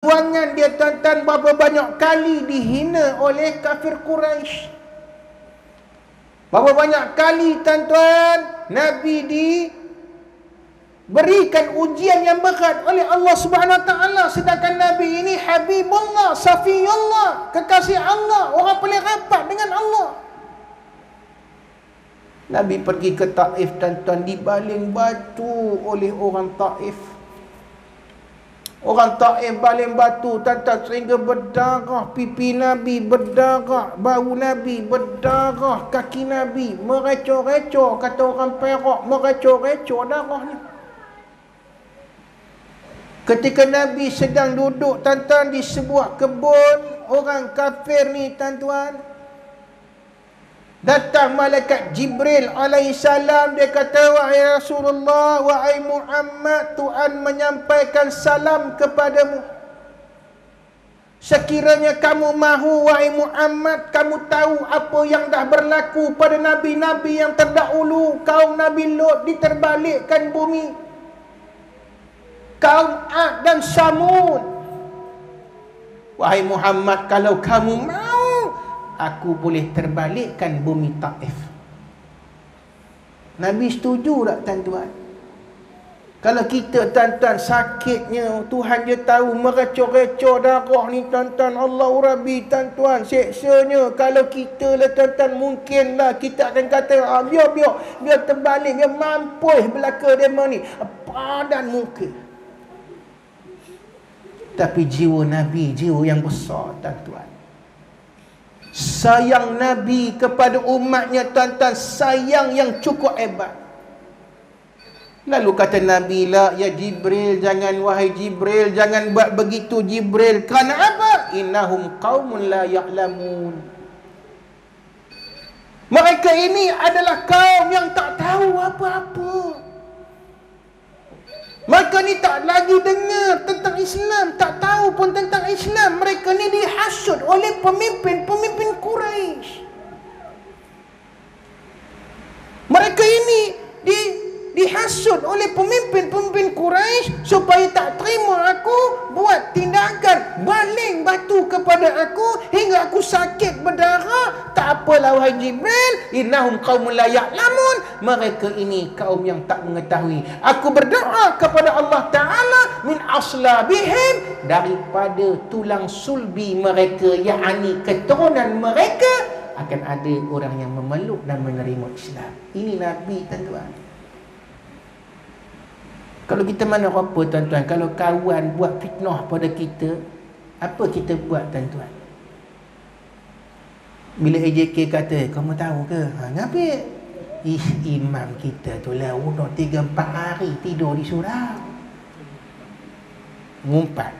Perjuangan dia tuan-tuan berapa banyak kali dihina oleh kafir Quraisy. Berapa banyak kali tuan-tuan Nabi diberikan ujian yang berat oleh Allah Subhanahu Wa Taala, sedangkan Nabi ini Habibullah, Safiyullah, kekasih Allah, orang paling rapat dengan Allah. Nabi pergi ke Taif tuan-tuan, dibaling batu oleh orang Taif. Orang Taif baling batu tuan-tuan sehingga berdarah pipi Nabi, berdarah bau Nabi, berdarah kaki Nabi, merecor-recor, kata orang Perak, merecor-recor darahnya. Ketika Nabi sedang duduk tuan-tuan di sebuah kebun, orang kafir ni tuan-tuan, datang malaikat Jibril alaihissalam. Dia kata, wahai Rasulullah, wahai Muhammad, Tuhan menyampaikan salam kepadamu. Sekiranya kamu mahu, wahai Muhammad, kamu tahu apa yang dah berlaku pada Nabi-Nabi yang terdahulu. Kaum Nabi Lut diterbalikkan bumi, kaum Ad dan Samud. Wahai Muhammad, kalau kamu mahu, aku boleh terbalikkan bumi Taif. Nabi setuju tak tuan-tuan? Kalau kita tuan-tuan sakitnya, Tuhan je tahu, merecor-recor darah ni tuan-tuan, Allah Rabbi tuan-tuan, seksanya. Kalau kita lah tuan-tuan, mungkinlah kita akan kata, biar terbalik, biar mampus belaka dema ni, padan muka. Tapi jiwa Nabi, jiwa yang besar tuan-tuan. Sayang Nabi kepada umatnya tuan-tuan, sayang yang cukup hebat. Lalu kata Nabi, la ya Jibril, jangan wahai Jibril, jangan buat begitu Jibril. Kerana apa? Innahum qaumun la ya'lamun. Mereka ini adalah kaum yang tak tahu apa-apa. Mereka ni tak lagi dengar tentang Islam, tak tahu pun tentang Islam. Mereka ni dihasut oleh pemimpin-pemimpin Quraisy. Mereka ini dihasut oleh pemimpin-pemimpin Quraisy supaya tak terima aku buat tindakan baling batu kepada aku hingga aku sakit berdarah. Tak apalah wahai Jibril, innahum qaumun la ya'lamun. Mereka ini kaum yang tak mengetahui. Aku berdoa kepada Allah Ta'ala min aslabihim, daripada tulang sulbi mereka, yakni keturunan mereka, akan ada orang yang memeluk dan menerima Islam. Ini Nabi tuan-tuan. Kalau kita mana apa tuan-tuan, kalau kawan buat fitnah pada kita, apa kita buat tuan-tuan? Bila AJK kata, kamu tahu ke? Ngapa? Imam kita tu lah udah 3-4 hari tidur di surau, ngumpat.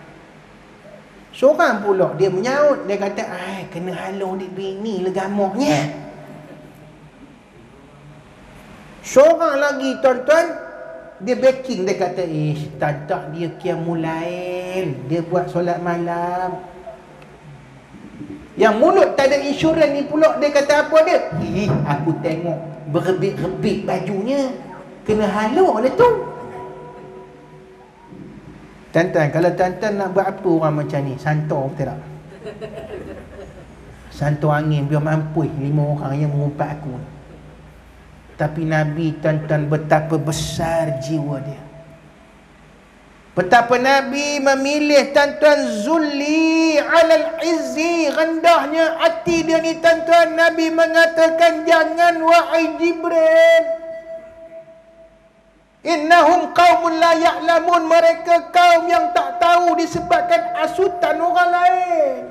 Seorang pula dia menyaut, dia kata, kena halau di bini legamahnya. Seorang lagi tuan-tuan, dia backing, dia kata, tak dia qiyamul lail, dia buat solat malam. Yang mulut tak ada insurans ni pula, dia kata apa dia? Aku tengok berebit-rebit bajunya, kena halau lah tu. Tuan-tuan, kalau tuan-tuan nak buat apa orang macam ni, santor betul tak? Santor angin biar mampus 5 orang yang mengumpat aku. Tapi Nabi tuan-tuan, betapa besar jiwa dia, betapa Nabi memilih tuan-tuan zulli alal izzi, rendahnya hati dia ni tuan-tuan. Nabi mengatakan, jangan wahai Jibril, innahum qaumun la ya'lamun, mereka kaum yang tak tahu disebabkan asutan orang lain.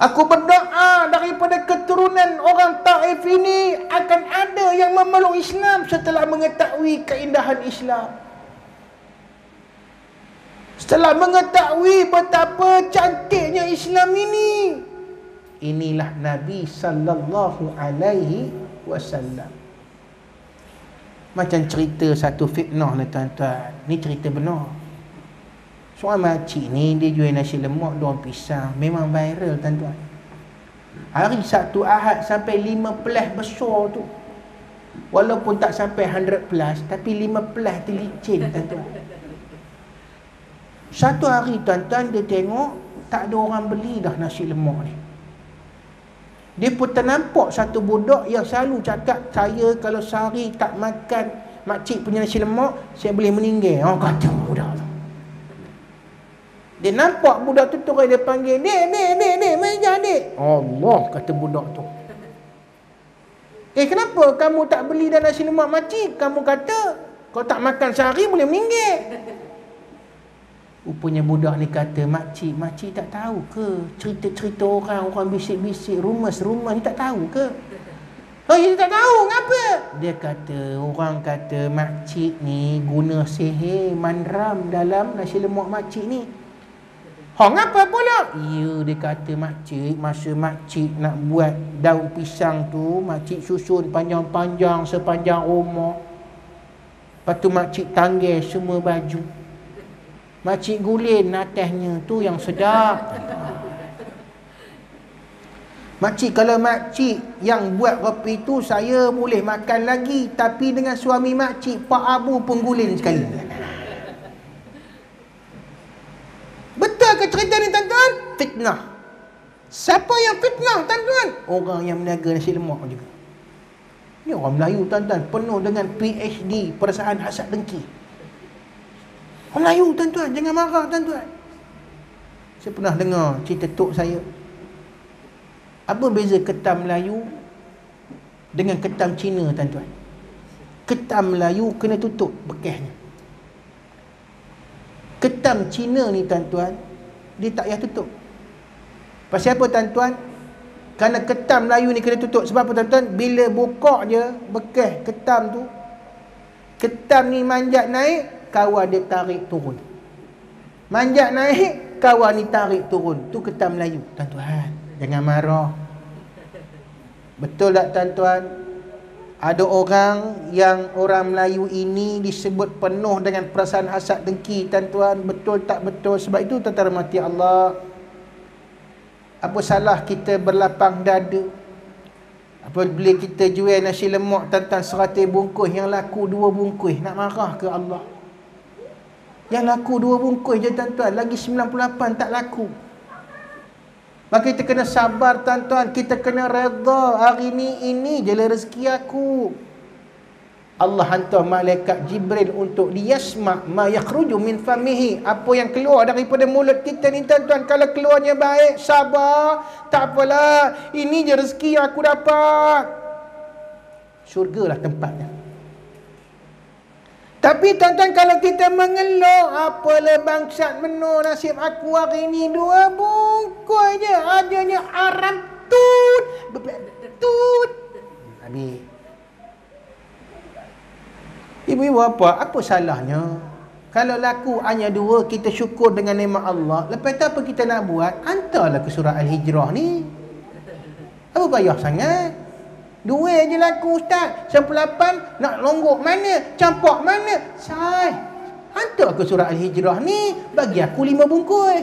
Aku berdoa daripada keturunan orang Taif ini akan ada yang memeluk Islam setelah mengetahui keindahan Islam, setelah mengetahui betapa cantiknya Islam ini. Inilah Nabi sallallahu alaihi wasallam. Macam cerita satu fitnah lah tuan-tuan. Ni cerita benar. Seorang makcik ni, dia jual nasi lemak, daun pisang. Memang viral tuan-tuan. Hari Sabtu Ahad sampai 5 pelas besar tu. Walaupun tak sampai 100 plus, tapi 5 pelas tu licin tuan-tuan. Satu hari tuan-tuan dia tengok tak ada orang beli dah nasi lemak ni. Dia pun ternampak satu budak yang selalu cakap, saya kalau sehari tak makan makcik punya nasi lemak, saya boleh meninggal. Orang kata budak tu. Dia nampak budak tu terus dia panggil, Dek, mari dek. Allah, kata budak tu. Kenapa kamu tak beli dah nasi lemak makcik? Kamu kata, kalau tak makan sehari boleh meninggal. Rupanya budak ni kata, makcik tak tahu ke cerita-cerita orang bisik-bisik, rumus ni tak tahu ke? Oh, dia tak tahu, ngapa? Dia kata, orang kata makcik ni guna sihir mandram dalam nasi lemak makcik ni. Ngapa pula? Ya, dia kata makcik, masa makcik nak buat daun pisang tu, makcik susun panjang-panjang sepanjang rumah. Lepas tu makcik tanggal semua baju. Makcik gulin atasnya tu yang sedap. Makcik, kalau makcik yang buat kopi tu saya boleh makan lagi, tapi dengan suami makcik, Pak Abu pun gulin sekali. Betul ke cerita ni tuan-tuan? Fitnah. Siapa yang fitnah tuan-tuan? Orang yang meniaga nasi lemak juga. Ni orang Melayu tuan-tuan, penuh dengan PhD, perasaan hasad dengki. Orang Melayu tuan-tuan, jangan marah tuan-tuan. Saya pernah dengar cerita tok saya. Apa beza ketam Melayu dengan ketam Cina tuan-tuan? Ketam Melayu kena tutup bekasnya. Ketam Cina ni tuan-tuan, dia tak payah tutup. Pasal apa tuan-tuan? Kerana ketam Melayu ni kena tutup. Sebab apa tuan-tuan? Bila buka je bekas ketam tu, ketam ni manjat naik, kawan dia tarik turun. Manjat naik, kawan ni tarik turun. Tu ketam Melayu tuan-tuan. Jangan marah. Betul tak tuan-tuan? Ada orang yang orang Melayu ini disebut penuh dengan perasaan hasad dengki tuan-tuan. Betul tak betul? Sebab itu tuan-tuan rahmati Allah, apa salah kita berlapang dada apabila kita jual nasi lemak tuan-tuan 100 bungkus, yang laku 2 bungkus? Nak marah ke Allah? Yang laku 2 bungkus je tuan-tuan, lagi 98 tak laku. Maka kita kena sabar tuan-tuan, kita kena redha. Hari ini je rezeki aku. Allah hantar malaikat Jibril untuk liyasma' ma yakhruju min famihi. Apa yang keluar daripada mulut kita ni tuan-tuan, kalau keluarnya baik, sabar, tak apalah, ini je rezeki yang aku dapat. Syurga lah tempatnya. Tapi tuan-tuan, kalau kita mengeluh, apalah bangsat menur nasib aku hari ni 2 bungkus je, adanya Arab tut. Habis. Ibu-ibu apa salahnya? Kalau laku hanya 2, kita syukur dengan nikmat Allah. Lepas tu apa kita nak buat? Hantarlah ke surah Al-Hijrah ni. Apa payah sangat? 2 je laku ustaz. 98 nak longgok mana? Campak mana? Say, hantar ke surah Al-Hijrah ni, bagi aku 5 bungkus.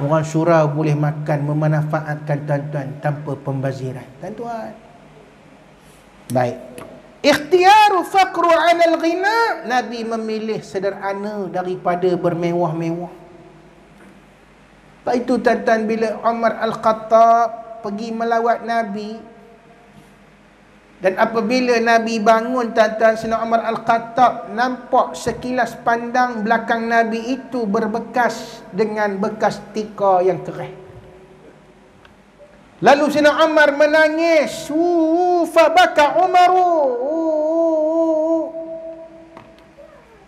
Orang surau boleh makan, memanfaatkan tuan-tuan tanpa pembaziran. Tuan-tuan. Baik. Ikhtiaru faqru 'ala al-ghina. Nabi memilih sederhana daripada bermewah-mewah. Lepas itu tuan-tuan, bila Umar Al-Khattab pergi melawat Nabi, dan apabila Nabi bangun tuan-tuan, Sayyidina Umar Al-Khattab nampak sekilas pandang belakang Nabi itu berbekas dengan bekas tikar yang keras. Lalu Sayyidina Umar menangis. Fabaka Umaru.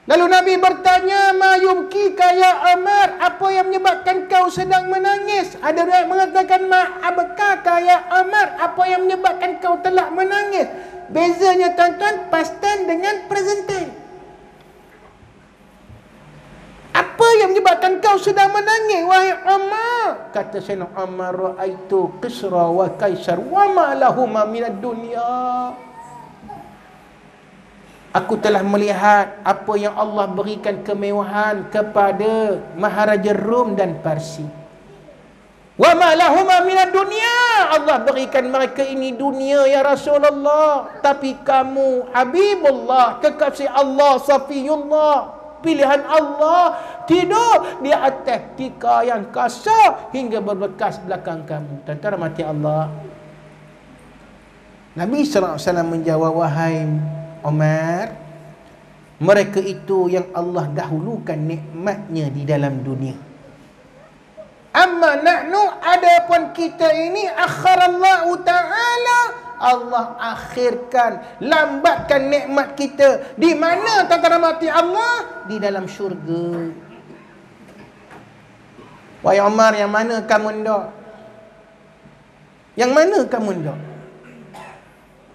Lalu Nabi bertanya, ma yubkika ya Umar, apa yang menyebabkan kau sedang menangis? Ada riwayat mengatakan, ma abkaka ya Umar, apa yang menyebabkan kau telah menangis? Bezanya tuan-tuan, past tense dengan present tense. Apa yang menyebabkan kau sedang menangis, wahai Umar? Kata Sayyidina Umar, ra'aitu Kisra wa Kaisar wa ma lahuma minad dunya. Aku telah melihat apa yang Allah berikan kemewahan kepada Maharaja Rom dan Parsi. Wa ma lahuma minad dunya. Allah berikan mereka ini dunia ya Rasulullah. Tapi kamu Habibullah, kekasih Allah, Safiyullah, pilihan Allah, tidur di atas tikar yang kasar hingga berbekas belakang kamu. Tentara mati Allah. Nabi SAW menjawab, wahai Umar, mereka itu yang Allah dahulukan nikmatnya di dalam dunia. Amma nahnu, adapun kita ini, akharallahu ta'ala, Allah akhirkan, lambatkan nikmat kita. Di mana tentara mati Allah? Di dalam syurga. Wahai Umar, yang mana kamu hendak? Yang mana kamu hendak?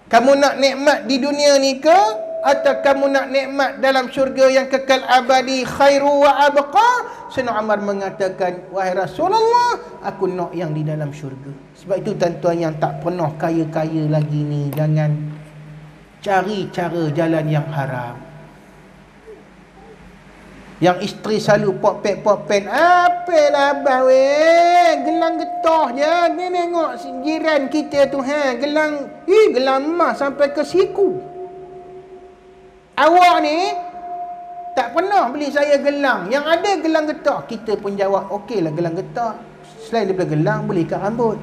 Kamu nak nikmat di dunia ni ke? Atau kamu nak nikmat dalam syurga yang kekal abadi, khairu wa abqa? Sayyidina Umar mengatakan, wahai Rasulullah, aku nak yang di dalam syurga. Sebab itu tuan-tuan yang tak pernah kaya-kaya lagi ni, jangan cari cara jalan yang haram. Yang isteri selalu pok-pek, apalah abang weh, gelang getah je. Ni tengok jiran kita tu, gelang emas sampai ke siku. Awak ni tak pernah beli saya gelang, yang ada gelang getah. Kita pun jawab, okeylah gelang getah. Selain daripada gelang, boleh ikat rambut.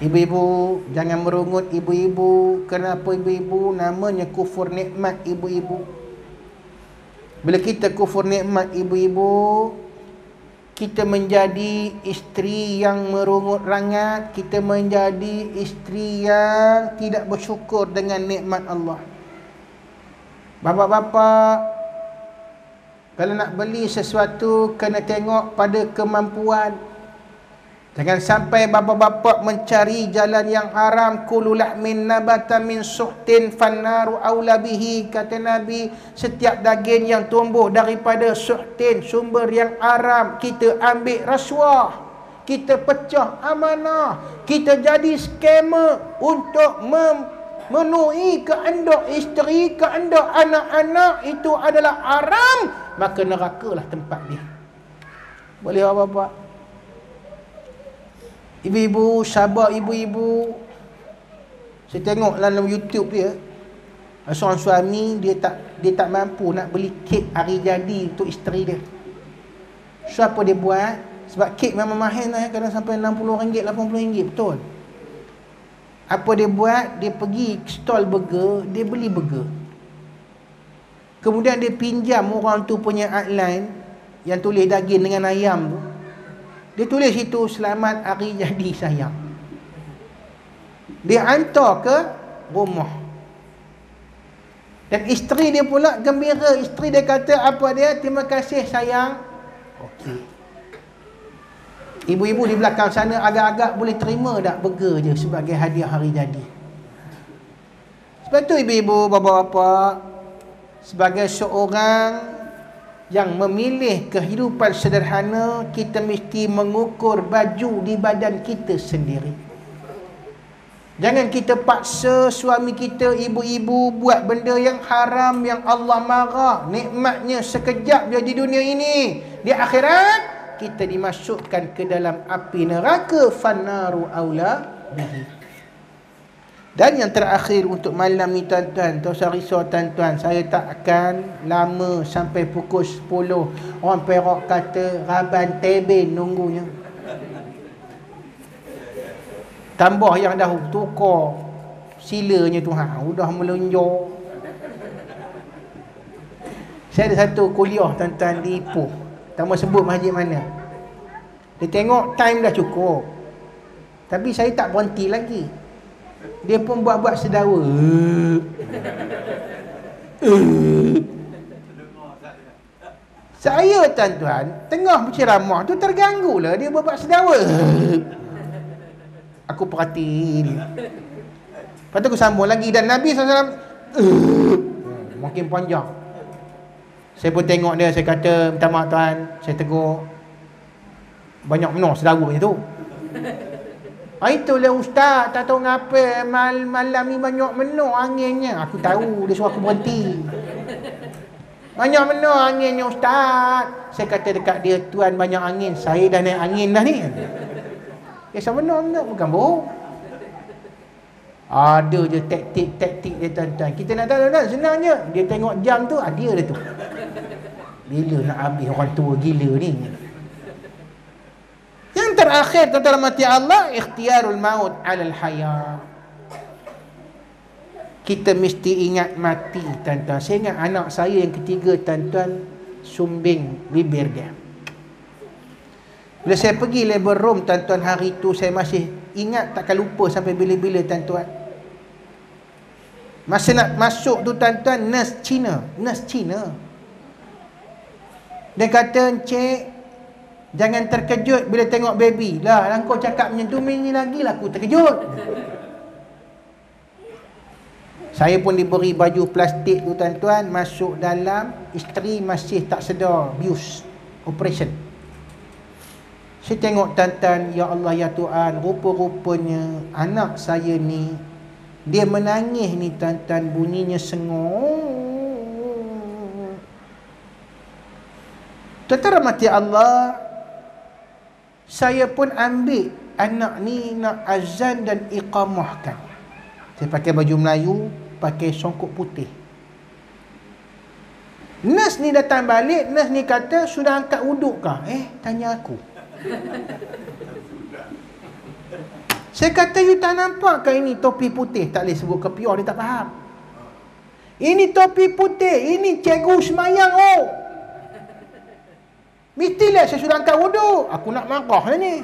Ibu-ibu, jangan merungut ibu-ibu. Kenapa ibu-ibu? Namanya kufur nikmat ibu-ibu. Bila kita kufur nikmat ibu-ibu, kita menjadi isteri yang merungut rangat, kita menjadi isteri yang tidak bersyukur dengan nikmat Allah. Bapa-bapa, kalau nak beli sesuatu, kena tengok pada kemampuan. Jangan sampai bapa-bapa mencari jalan yang haram. Kullu lahmin nabata min suhtin fannaru aula bihi. Kata Nabi, setiap daging yang tumbuh daripada suhtin, sumber yang haram, kita ambil rasuah, kita pecah amanah, kita jadi skamer untuk memenuhi kehendak isteri, kehendak anak-anak, itu adalah haram, maka nerakalah tempat dia. Boleh bapa-bapa? Ibu-ibu, sabar ibu-ibu. Saya tengok dalam YouTube dia, seorang suami dia tak mampu nak beli kek hari jadi untuk isteri dia. So apa dia buat? Sebab kek memang mahal lah, kadang sampai RM60, RM80, betul. Apa dia buat? Dia pergi stall burger, dia beli burger. Kemudian dia pinjam orang tu punya outline yang tulis daging dengan ayam tu. Dia tulis situ, selamat hari jadi sayang. Dia hantar ke rumah. Dan isteri dia pula gembira. Isteri dia kata apa dia? Terima kasih sayang. Okey. Ibu-ibu di belakang sana agak-agak boleh terima tak burger je sebagai hadiah hari jadi. Sebab tu ibu-ibu, bapa-bapa, sebagai seorang yang memilih kehidupan sederhana, kita mesti mengukur baju di badan kita sendiri. Jangan kita paksa suami kita, ibu-ibu, buat benda yang haram, yang Allah marah. Nikmatnya sekejap je di dunia ini. Di akhirat, kita dimasukkan ke dalam api neraka. Fannaru aula bihi. Dan yang terakhir untuk malam ni tuan-tuan, tak usah risau tuan-tuan, saya tak akan lama sampai pukul 10. Orang Perak kata raban teben nunggunya. Tambah yang dah tukar silanya tu, udah melonjor. Saya ada satu kuliah tuan-tuan di Ipoh, tak mau sebut masjid mana. Dia tengok time dah cukup, tapi saya tak berhenti lagi. Dia pun buat-buat sedawa. Saya tuan-tuan, tengah berceramah tu terganggu lah, dia buat-buat sedawa. Aku perhatiin. Lepas tu aku sambung lagi. Dan Nabi SAW makin panjang. Saya pun tengok dia, saya kata, minta maaf tuan, saya tegur. Banyak benar sedawa macam tu. Itulah ustaz, tak tahu ngapa malam ni banyak menuk anginnya. Aku tahu, dia suruh aku berhenti. Banyak mana anginnya ustaz? Saya kata dekat dia, tuan banyak angin, saya dah naik angin dah ni. Sama benar bukan bohong. Ada je taktik dia tuan-tuan. Kita nak tahu tuan, senang je. Dia tengok jam tu, dia tu. Bila nak habis orang tua gila ni. Yang terakhir tuan-tuan rahmati Allah, ikhtiarul maut alal hayat. Kita mesti ingat mati tuan-tuan. Saya ingat anak saya yang ketiga tuan-tuan, sumbing bibir dia. Bila saya pergi labor room tuan-tuan hari tu, saya masih ingat, takkan lupa sampai bila-bila tuan-tuan. Masa nak masuk tu tuan-tuan, nurse Cina. Dia kata, "Encik, jangan terkejut bila tengok baby." Lah kau cakap macam tu, ni lagi lah aku terkejut. Saya pun diberi baju plastik tu tuan-tuan, masuk dalam, isteri masih tak sedar, bius, operation. Saya tengok tuan-tuan, ya Allah ya Tuhan, rupa-rupanya anak saya ni, dia menangis ni tuan-tuan, bunyinya sengong. Tuan-tuan rahmati Allah, saya pun ambil anak ni nak azan dan iqamahkan. Saya pakai baju Melayu, pakai songkok putih. Nurse ni datang balik, nurse ni kata, "Sudah angkat wuduk kah?" Tanya aku. Saya kata, "You tak nampak ke ini topi putih?" Tak boleh sebut kepior, dia tak faham. "Ini topi putih, ini cikgu semayang Mestilah saya sudah angkat wuduk." Aku nak marah ni.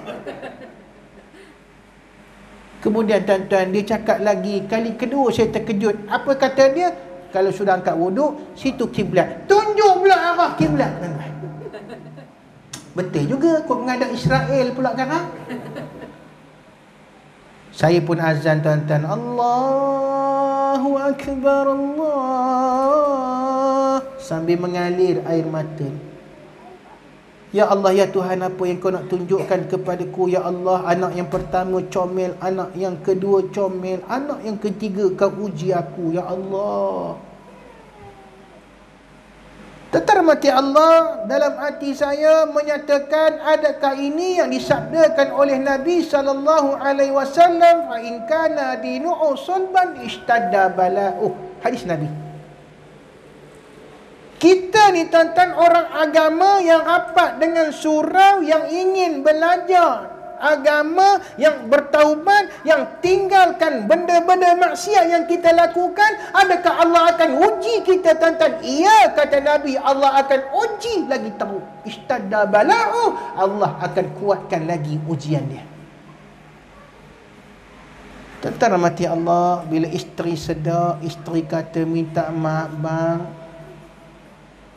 Kemudian tuan-tuan, dia cakap lagi, kali kedua saya terkejut. Apa kata dia? Kalau sudah angkat wuduk, situ kiblat. Tunjuk pula arah kiblat. Betul juga, kau menghadap Israel pula kan? Saya pun azan tuan-tuan, Allahu Akbar Allah, sambil mengalir air mata. Ya Allah ya Tuhan, apa yang kau nak tunjukkan kepadaku ya Allah? Anak yang pertama comel, anak yang kedua comel, anak yang ketiga kau uji aku ya Allah. Terhormati Allah, dalam hati saya menyatakan, adakah ini yang disabdakan oleh Nabi sallallahu alaihi wasallam, fa in kana dinu'u sulban ishtadda bala'uh. Hadis Nabi. Kita ni tuan-tuan orang agama yang rapat dengan surau, yang ingin belajar agama, yang bertaubat, yang tinggalkan benda-benda maksiat yang kita lakukan. Adakah Allah akan uji kita tuan-tuan? Iya, kata Nabi, Allah akan uji lagi teruk. Istadda bala'u, Allah akan kuatkan lagi ujian dia. Tuan-tuan rahmati Allah, bila isteri sedar, isteri kata, "Minta maaf bang,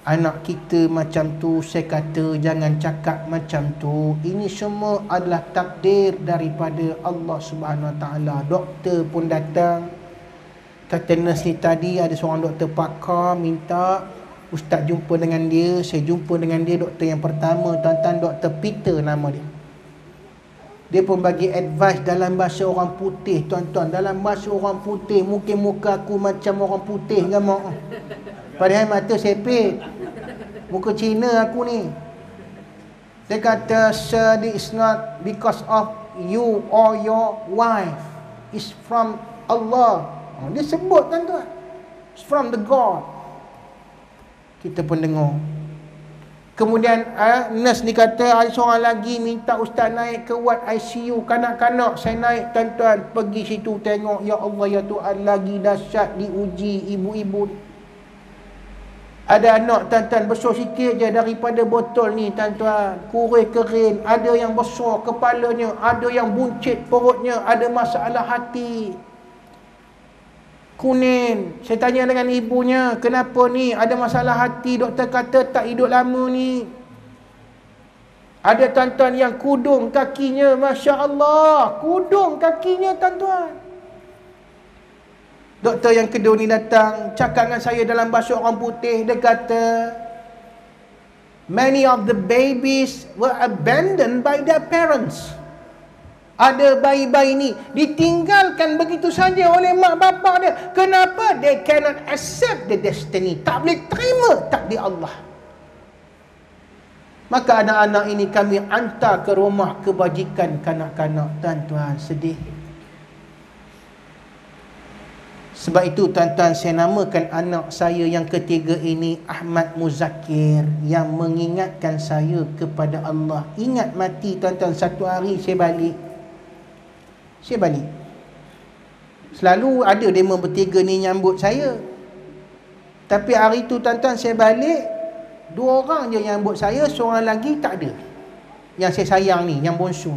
anak kita macam tu." Saya kata, "Jangan cakap macam tu. Ini semua adalah takdir daripada Allah Subhanahu Wa Taala." Doktor pun datang. Kata nurse ni tadi, ada seorang doktor pakar minta ustaz jumpa dengan dia. Saya jumpa dengan dia, doktor yang pertama tuan-tuan, Dr. Peter nama dia. Dia pun bagi advice dalam bahasa orang putih tuan-tuan. Dalam bahasa orang putih, mungkin muka aku macam orang putih ke mak. Padahal mata sepit, muka Cina aku ni. Dia kata, "Sir, this is not because of you or your wife. It's from Allah." Dia sebut tuan-tuan, it's from the God. Kita pun dengar. Kemudian nurse ni kata, ada seorang lagi minta ustaz naik ke ward ICU kanak-kanak. Saya naik tuan-tuan, pergi situ tengok, ya Allah ya Tuhan, lagi dahsyat diuji ibu-ibu. Ada anak tuan-tuan besar sikit je daripada botol ni tuan-tuan, kurus kering, ada yang besar kepalanya, ada yang buncit perutnya, ada masalah hati, kuning. Saya tanya dengan ibunya, kenapa ni? Ada masalah hati. Doktor kata tak hidup lama ni. Ada tuan-tuan yang kudung kakinya, Masya Allah, kudung kakinya tuan-tuan. Doktor yang kedua ni datang, cakap dengan saya dalam bahasa orang putih. Dia kata, many of the babies were abandoned by their parents. Ada bayi-bayi ni ditinggalkan begitu saja oleh mak bapak dia. Kenapa? They cannot accept the destiny. Tak boleh terima takdir Allah. Maka anak-anak ini kami hantar ke rumah kebajikan kanak-kanak. Tuan-tuan, sedih. Sebab itu tuan-tuan, saya namakan anak saya yang ketiga ini Ahmad Muzakir, yang mengingatkan saya kepada Allah. Ingat mati tuan-tuan. Satu hari saya balik. Selalu ada demo bertiga ni nyambut saya. Tapi hari tu tuan-tuan saya balik, 2 orang je yang nyambut saya, seorang lagi tak ada. Yang saya sayang ni, yang bongsu.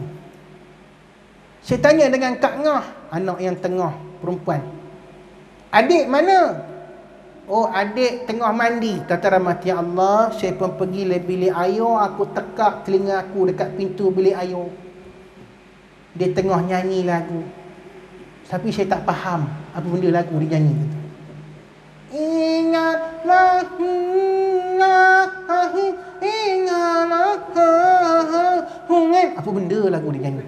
Saya tanya dengan Kak Ngah, anak yang tengah, perempuan. Adik mana? Oh, adik tengah mandi. Kata rahmati Allah, saya pun pergi bilik air, aku tekak telinga aku dekat pintu bilik air. Dia tengah nyanyi lagu. Tapi saya tak faham apa benda lagu dia nyanyi. Ingatlah, apa benda lagu dia nyanyi.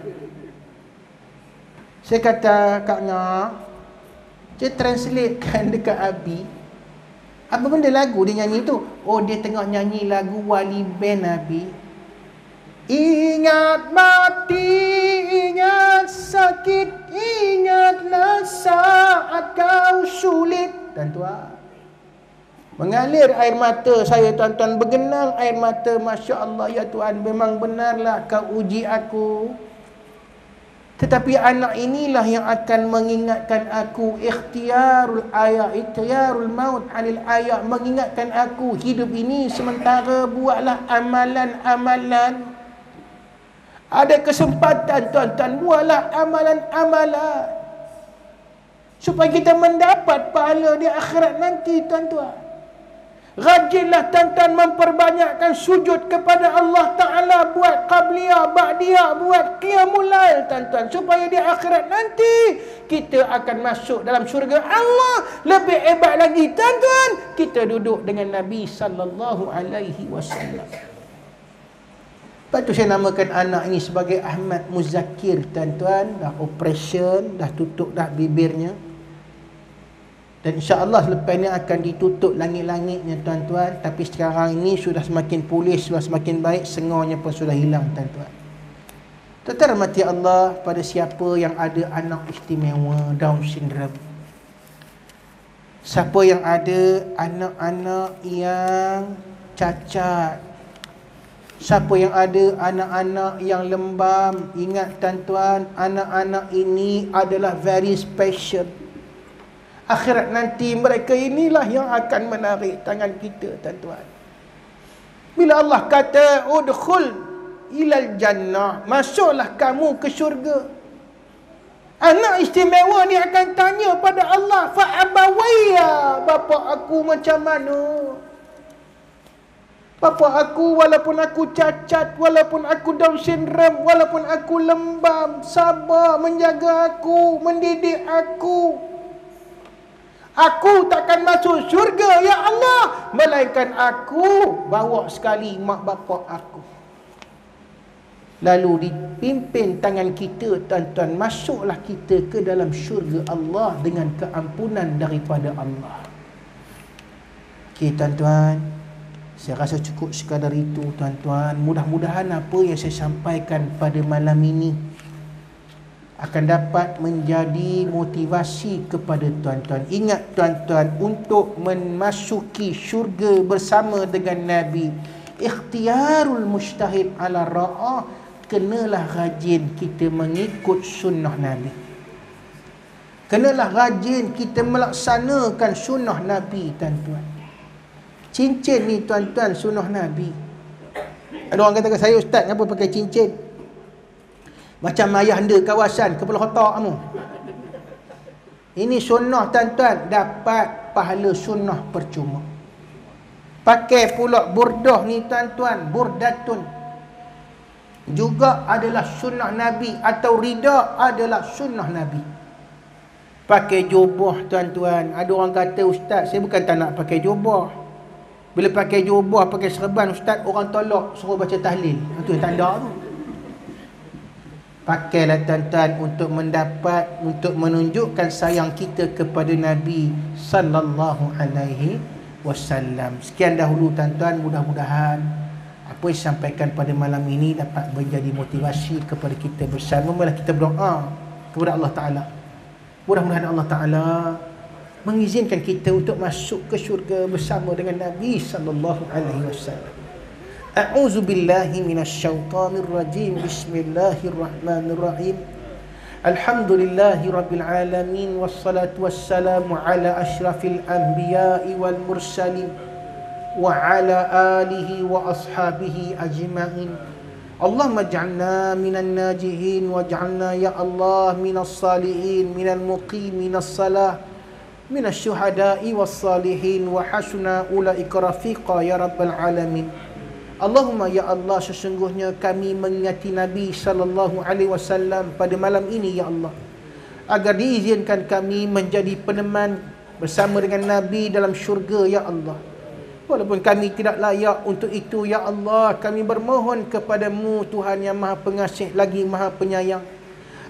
Saya kata, Kak Ngah, dia translatekan dekat Abi. Apa benda lagu dia nyanyi tu? Oh, dia tengah nyanyi lagu Wali Band, Abi. Ingat mati, ingat sakit, ingatlah saat kau sulit. Tuan-tuan, mengalir air mata saya, tuan-tuan, bergenang air mata. Masya Allah, ya Tuhan, memang benarlah kau uji aku. Tetapi anak inilah yang akan mengingatkan aku. Ikhtiarul ayat, ikhtiarul maut anil ayat. Mengingatkan aku, hidup ini sementara, buatlah amalan-amalan. Ada kesempatan tuan-tuan, buatlah amalan-amalan supaya kita mendapat pahala di akhirat nanti, tuan-tuan. Rajinlah tuan-tuan memperbanyakkan sujud kepada Allah Ta'ala, buat qabliyah, ba'diyah, buat qiyamul lail, tuan-tuan, supaya di akhirat nanti kita akan masuk dalam syurga Allah. Lebih hebat lagi, tuan-tuan, kita duduk dengan Nabi sallallahu alaihi wasallam. Lepas tu saya namakan anak ini sebagai Ahmad Muzakir, tuan-tuan. Dah operation, dah tutup dah bibirnya. Dan insya-Allah selepas ini akan ditutup langit-langitnya, tuan-tuan. Tapi sekarang ini sudah semakin pulih, sudah semakin baik, sengarnya pun sudah hilang, tuan-tuan. Tuan-tuan rahmati Allah, pada siapa yang ada anak istimewa Down syndrome, siapa yang ada anak-anak yang cacat, siapa yang ada anak-anak yang lembam, ingat tuan-tuan, anak-anak ini adalah very special. Akhirat nanti mereka inilah yang akan menarik tangan kita, tuan-tuan. Bila Allah kata udkhul ilal jannah, masuklah kamu ke syurga, anak istimewa ni akan tanya pada Allah, fa abawayya, bapa aku macam mana? Bapa aku, walaupun aku cacat, walaupun aku Down syndrome, walaupun aku lembam, sabar menjaga aku, mendidik aku. Aku takkan masuk syurga, ya Allah, melainkan aku bawa sekali mak bapak aku. Lalu dipimpin tangan kita, tuan-tuan, masuklah kita ke dalam syurga Allah dengan keampunan daripada Allah. Okey, tuan-tuan, saya rasa cukup sekadar itu, tuan-tuan. Mudah-mudahan apa yang saya sampaikan pada malam ini akan dapat menjadi motivasi kepada tuan-tuan. Ingat, tuan-tuan, untuk memasuki syurga bersama dengan Nabi, ikhtiarul mujtahid ala ra'ah, kenalah rajin kita mengikut sunnah Nabi. Kenalah rajin kita melaksanakan sunnah Nabi, tuan-tuan. Cincin ni, tuan-tuan, sunnah Nabi. Ada orang kata, saya ustaz, kenapa pakai cincin? Macam ayah anda kawasan kepala otak kamu. Ini sunnah, tuan-tuan, dapat pahala sunnah percuma. Pakai pula burdah ni, tuan-tuan, burdatun, juga adalah sunnah Nabi, atau rida adalah sunnah Nabi. Pakai jubah, tuan-tuan. Ada orang kata, ustaz, saya bukan tak nak pakai jubah. Bila pakai jubah, pakai serban, ustaz, orang tolak suruh baca tahlil. Itu tanda tu. Pakailah tuan-tuan untuk menunjukkan sayang kita kepada Nabi sallallahu alaihi wasallam. Sekian dahulu tuan-tuan, mudah-mudahan apa yang disampaikan pada malam ini dapat menjadi motivasi kepada kita bersama. Marilah kita berdoa kepada Allah Taala. Mudah-mudahan Allah Taala mengizinkan kita untuk masuk ke syurga bersama dengan Nabi sallallahu alaihi wasallam. A'udzu billahi minasyaitonir rajim. Bismillahirrahmanirrahim. Alhamdulillahi rabbil alamin wassalatu wassalamu ala asyrafil anbiya'i wal mursalin wa ala alihi wa ashabihi ajma'in. Allahumma ij'alna minan najihin waj'alna ya Allah minas salihin minal muqiminas salah minas syuhada'i was salihin wa hasuna ulaika rafiqa ya rabbal alamin. Allahumma ya Allah, sesungguhnya kami mengingati Nabi sallallahu alaihi wasallam pada malam ini ya Allah, agar diizinkan kami menjadi peneman bersama dengan Nabi dalam syurga ya Allah. Walaupun kami tidak layak untuk itu ya Allah, kami bermohon kepadamu Tuhan yang Maha Pengasih lagi Maha Penyayang,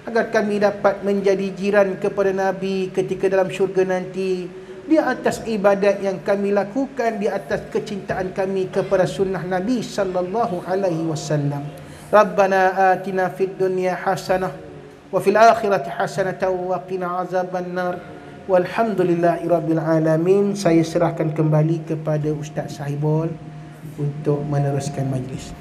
agar kami dapat menjadi jiran kepada Nabi ketika dalam syurga nanti, di atas ibadat yang kami lakukan, di atas kecintaan kami kepada sunnah Nabi sallallahu alaihi wasallam. Rabbana atina fid dunya hasanah wa fil akhirati hasanah wa qina azaban nar. Walhamdulillahi rabbil alamin. Saya serahkan kembali kepada Ustaz Sahibul untuk meneruskan majlis.